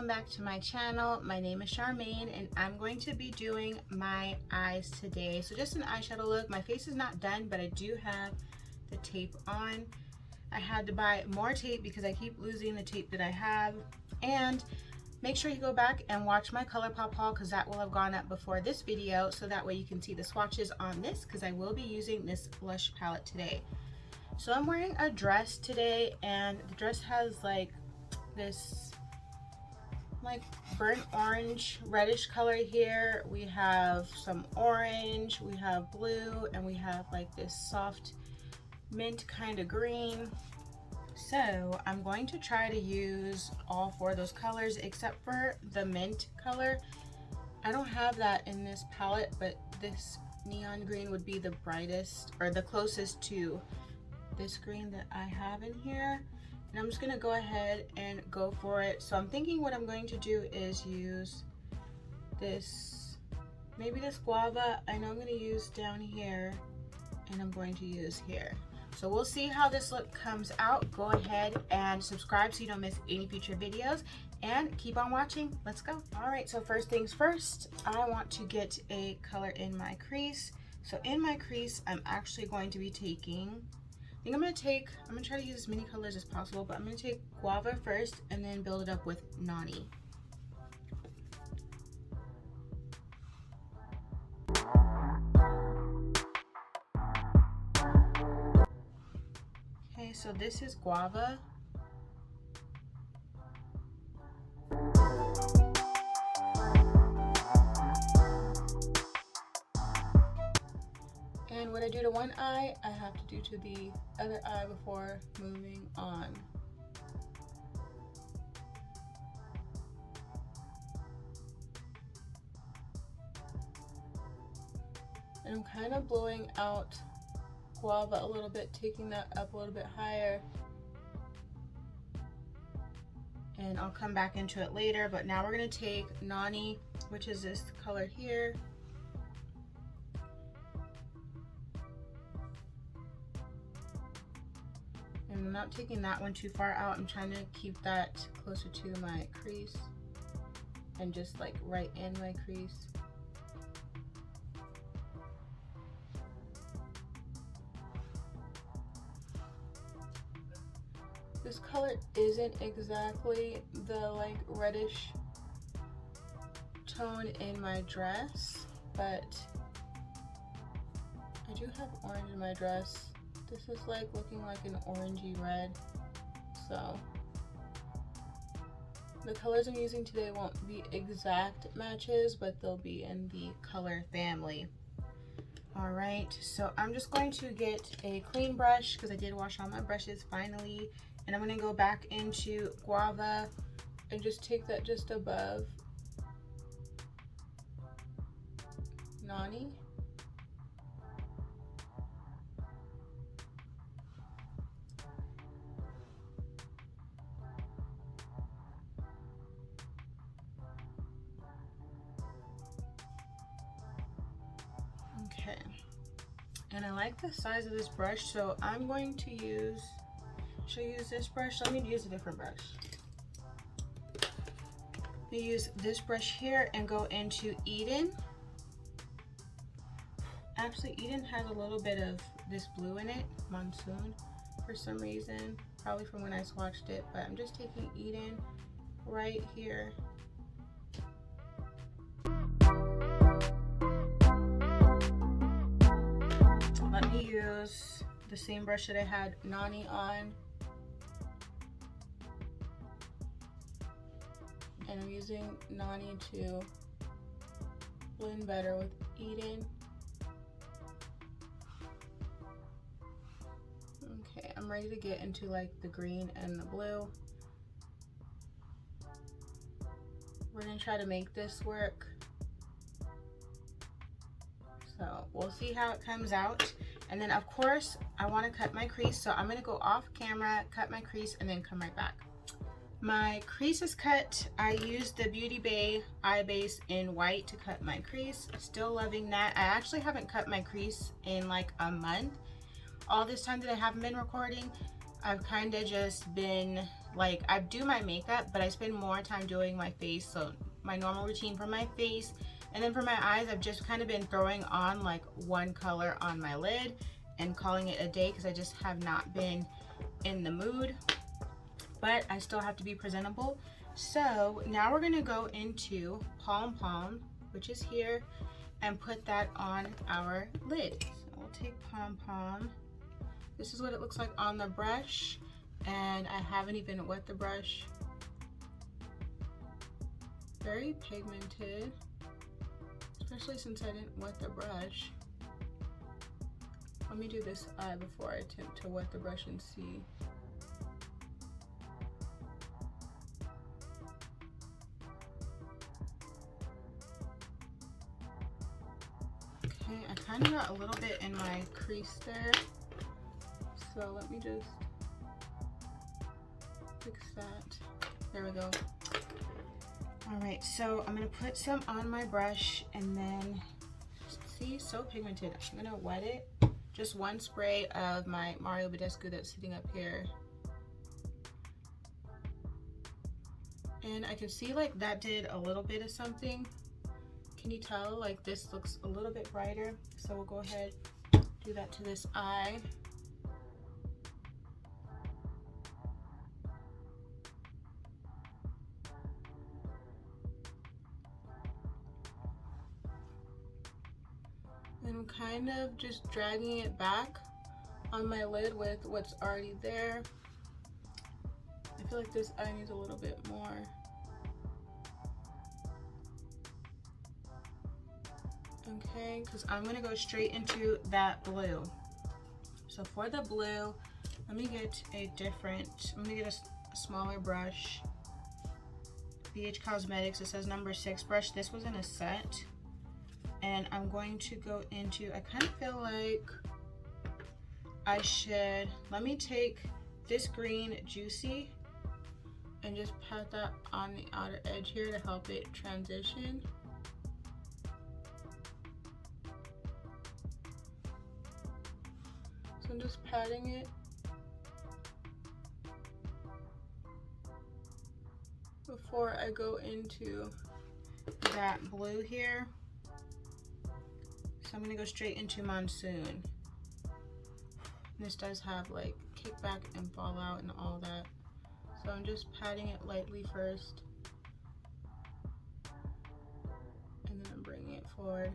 welcome back to my channel. My name is Charmaine and I'm going to be doing my eyes today. So just an eyeshadow look. My face is not done, but I do have the tape on. I had to buy more tape because I keep losing the tape that I have. And make sure you go back and watch my Colourpop haul because that will have gone up before this video, so that way you can see the swatches on this, because I will be using this Lush palette today. So I'm wearing a dress today, and the dress has like this like burnt orange reddish color here. We have some orange, we have blue, and we have like this soft mint kind of green. So I'm going to try to use all four of those colors except for the mint color. I don't have that in this palette, but this neon green would be the brightest or the closest to this green that I have in here. And I'm just gonna go ahead and go for it. So I'm thinking what I'm going to do is use this, maybe this guava. I know I'm gonna use down here, and I'm going to use here. So we'll see how this look comes out. Go ahead and subscribe so you don't miss any future videos, and keep on watching. Let's go. All right, so first things first, I want to get a color in my crease. So in my crease, I'm actually going to be taking, I'm gonna try to use as many colors as possible, but I'm gonna take guava first and then build it up with nani. Okay, so this is guava. And what I do to one eye, I have to do to the other eye before moving on. And I'm kind of blowing out guava a little bit, taking that up a little bit higher. And I'll come back into it later, but now we're gonna take nani, which is this color here. And I'm not taking that one too far out. I'm trying to keep that closer to my crease and just like right in my crease. This color isn't exactly the like reddish tone in my dress, but I do have orange in my dress. This is like looking like an orangey red. So the colors I'm using today won't be exact matches, but they'll be in the color family. All right, so I'm just going to get a clean brush because I did wash all my brushes finally. And I'm gonna go back into guava and just take that just above nani. Okay, and I like the size of this brush, so I'm going to use, should I use this brush? Let me use a different brush. Let me use this brush here and go into Eden. Actually, Eden has a little bit of this blue in it, Monsoon, for some reason, probably from when I swatched it, but I'm just taking Eden right here. Let me use the same brush that I had nani on. And I'm using nani to blend better with Eden. Okay, I'm ready to get into like the green and the blue. We're gonna try to make this work. So we'll see how it comes out. And then of course, I wanna cut my crease. So I'm gonna go off camera, cut my crease, and then come right back. My crease is cut. I used the Beautybay eye base in white to cut my crease. Still loving that. I actually haven't cut my crease in like a month. All this time that I haven't been recording, I've kind of just been like I do my makeup, but I spend more time doing my face. So my normal routine for my face, and then for my eyes, I've just kind of been throwing on like one color on my lid and calling it a day because I just have not been in the mood, but I still have to be presentable. So now we're gonna go into Pom Pom, which is here, and put that on our lid. So we'll take Pom Pom. This is what it looks like on the brush, and I haven't even wet the brush. Very pigmented, especially since I didn't wet the brush. Let me do this eye before I attempt to wet the brush and see. Okay, I kind of got a little bit in my crease there. So let me just fix that. There we go. All right, so I'm gonna put some on my brush and then, see, so pigmented. I'm gonna wet it. Just one spray of my Mario Badescu that's sitting up here. And I can see like that did a little bit of something. Can you tell? Like this looks a little bit brighter. So we'll go ahead, do that to this eye. And I'm kind of just dragging it back on my lid with what's already there. I feel like this eye needs a little bit more. Okay, because I'm gonna go straight into that blue. So for the blue, let me get a different, I'm gonna get a smaller brush. BH Cosmetics, it says number 6 brush. This was in a set. And I'm going to go into, I kind of feel like I should, let me take this green Juicy and just pat that on the outer edge here to help it transition. So I'm just patting it before I go into that blue here. So I'm gonna go straight into Monsoon. This does have like kickback and fallout and all that. So I'm just patting it lightly first. And then I'm bringing it forward.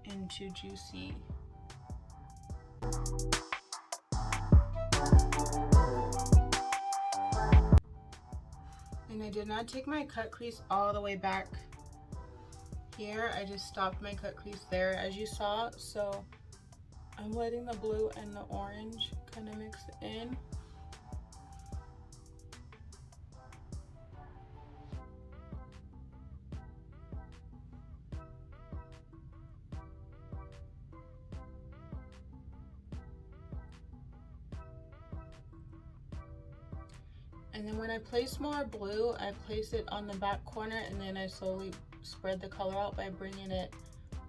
Into Juicy. And I did not take my cut crease all the way back here. I just stopped my cut crease there, as you saw. So I'm letting the blue and the orange kind of mix in. And then when I place more blue, I place it on the back corner, and then I slowly spread the color out by bringing it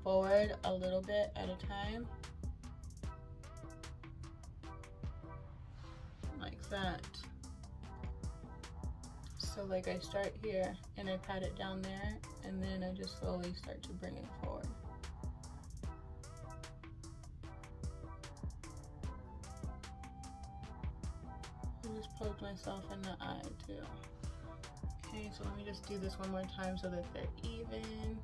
forward a little bit at a time. Like that. So like I start here and I pat it down there, and then I just slowly start to bring it forward. Just poked myself in the eye too. Okay, so let me just do this one more time so that they're even.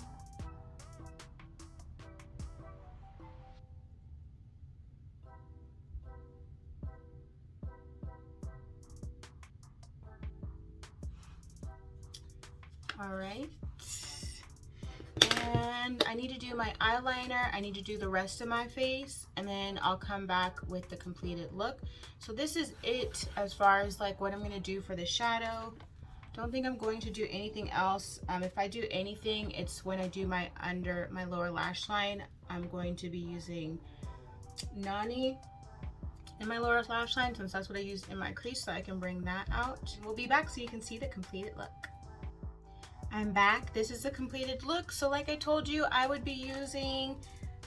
All right. And I need to do my eyeliner, I need to do the rest of my face, and then I'll come back with the completed look. So this is it as far as like what I'm going to do for the shadow. Don't think I'm going to do anything else. If I do anything, it's when I do my lower lash line. I'm going to be using Nani in my lower lash line, since that's what I used in my crease, so I can bring that out. We'll be back so you can see the completed look. I'm back. This is the completed look. So like I told you, I would be using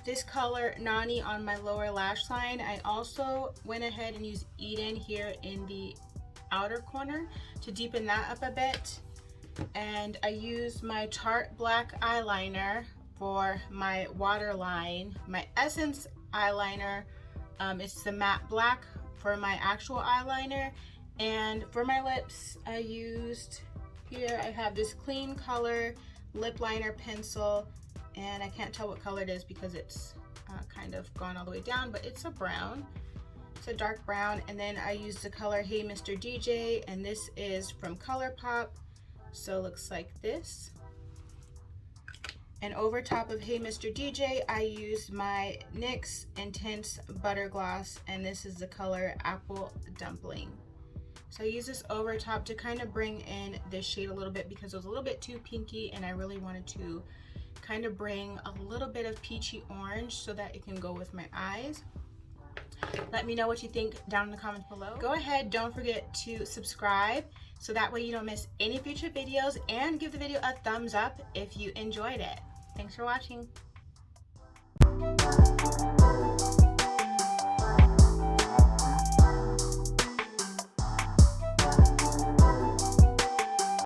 this color Nani on my lower lash line. I also went ahead and used Eden here in the outer corner to deepen that up a bit. And I used my Tarte black eyeliner for my waterline. My Essence eyeliner, it's the matte black for my actual eyeliner. And for my lips, I used, here I have this Clean Color lip liner pencil, and I can't tell what color it is because it's kind of gone all the way down, but it's a brown. It's a dark brown. And then I used the color Hey Mr. DJ, and this is from Colourpop, so it looks like this. And over top of Hey Mr. DJ, I used my NYX Intense Butter Gloss, and this is the color Apple Dumpling. So I use this over top to kind of bring in this shade a little bit because it was a little bit too pinky, and I really wanted to kind of bring a little bit of peachy orange so that it can go with my eyes. Let me know what you think down in the comments below. Go ahead, don't forget to subscribe so that way you don't miss any future videos, and give the video a thumbs up if you enjoyed it. Thanks for watching.